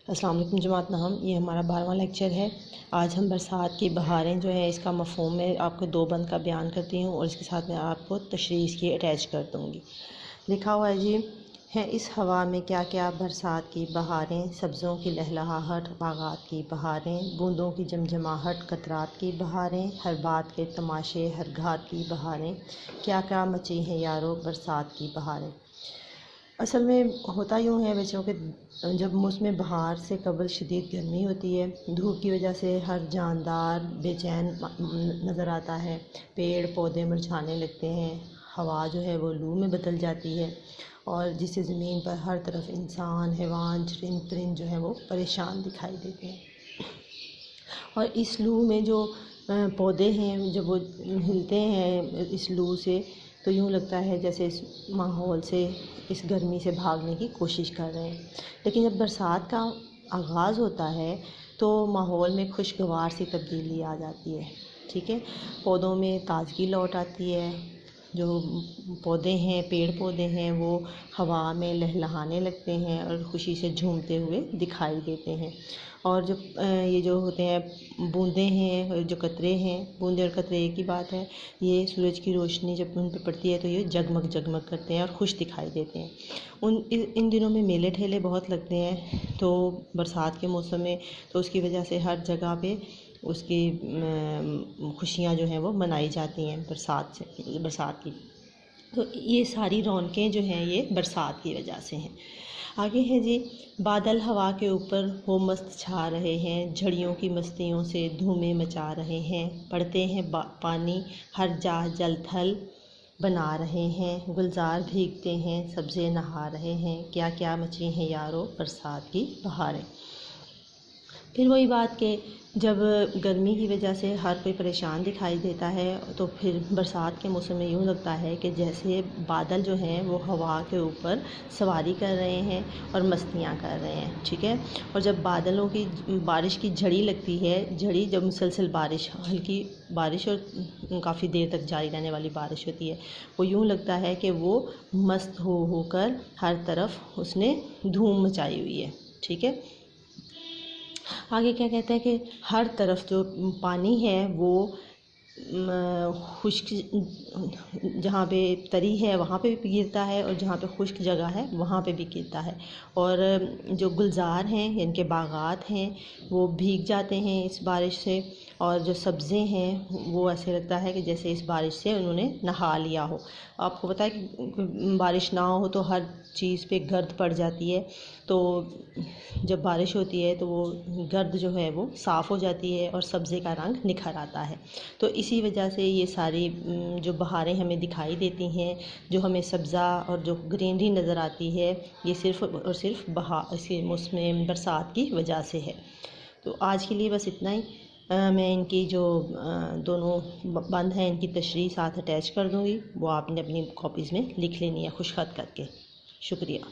अस्सलाम वालेकुम जमात नाम, ये हमारा 12वां लेक्चर है। आज हम बरसात की बहारें जो है इसका मफ़हूम मैं आपको 2 बंद का बयान करती हूँ और इसके साथ मैं आपको तशरीह इसकी अटैच कर दूँगी। लिखा हुआ है जी, है इस हवा में क्या क्या बरसात की बहारें, सब्ज़ों की लहलहाहट, बागात की बहारें, बूंदों की जमजमाहट, कतरात की बहारें, हर बात के तमाशे, हर घात की बहारें, क्या क्या मची हैं यारो बरसात की बहारें। असल में होता यूँ है बच्चों के, जब मौसम बहार से कबल शदीद गर्मी होती है, धूप की वजह से हर जानदार बेचैन नज़र आता है, पेड़ पौधे मुरझाने लगते हैं, हवा जो है वो लू में बदल जाती है और जिससे ज़मीन पर हर तरफ इंसान, हैवान, चरिंद परिंद जो है वो परेशान दिखाई देते हैं। और इस लू में जो पौधे हैं जब वो हिलते हैं इस लू से, तो यूँ लगता है जैसे इस माहौल से, इस गर्मी से भागने की कोशिश कर रहे हैं। लेकिन जब बरसात का आगाज़ होता है तो माहौल में खुशगवार सी तब्दीली आ जाती है। ठीक है, पौधों में ताज़गी लौट आती है, जो पौधे हैं, पेड़ पौधे हैं, वो हवा में लहलहाने लगते हैं और खुशी से झूमते हुए दिखाई देते हैं। और जो ये जो होते हैं बूंदें हैं, जो कतरे हैं, बूंदे और कतरे एक ही बात है, ये सूरज की रोशनी जब उन पर पड़ती है तो ये जगमग जगमग करते हैं और खुश दिखाई देते हैं। इन दिनों में मेले ठेले बहुत लगते हैं, तो बरसात के मौसम में, तो उसकी वजह से हर जगह पे उसकी खुशियाँ जो हैं वो मनाई जाती हैं बरसात की। तो ये सारी रौनकें जो हैं ये बरसात की वजह से हैं। आगे है जी, बादल हवा के ऊपर हो मस्त छा रहे हैं, झड़ियों की मस्तियों से धूमें मचा रहे हैं, पड़ते हैं पानी हर जा जल थल बना रहे हैं, गुलजार भीगते हैं, सब्ज़े नहा रहे हैं, क्या क्या मची हैं यारो बरसात की बहारें। फिर वही बात कि जब गर्मी की वजह से हर कोई परेशान दिखाई देता है, तो फिर बरसात के मौसम में यूँ लगता है कि जैसे बादल जो हैं वो हवा के ऊपर सवारी कर रहे हैं और मस्तियाँ कर रहे हैं। ठीक है, और जब बादलों की बारिश की झड़ी लगती है, झड़ी जब मुसलसल बारिश, हल्की बारिश और काफ़ी देर तक जारी रहने वाली बारिश होती है, वो यूँ लगता है कि वो मस्त होकर हर तरफ उसने धूम मचाई हुई है। ठीक है, आगे क्या कहते हैं कि हर तरफ जो पानी है वो खुश्क, जहाँ पे तरी है वहाँ पे भी गिरता है और जहाँ पे खुश्क जगह है वहाँ पे भी गिरता है। और जो गुलजार हैं, इनके बागात हैं, वो भीग जाते हैं इस बारिश से। और जो सब्ज़े हैं वो ऐसे लगता है कि जैसे इस बारिश से उन्होंने नहा लिया हो। आपको पता है कि बारिश ना हो तो हर चीज़ पे गर्द पड़ जाती है, तो जब बारिश होती है तो वो गर्द जो है वो साफ़ हो जाती है और सब्ज़े का रंग निखर आता है। तो इसी वजह से ये सारी जो बहारें हमें दिखाई देती हैं, जो हमें सब्ज़ा और जो ग्रीनरी नज़र आती है, ये सिर्फ़ और सिर्फ इसी मौसम बरसात की वजह से है। तो आज के लिए बस इतना ही। मैं इनकी जो दोनों बंद हैं इनकी तशरीह साथ अटैच कर दूँगी, वो आपने अपनी कॉपीज़ में लिख लेनी है खुशखत करके। शुक्रिया।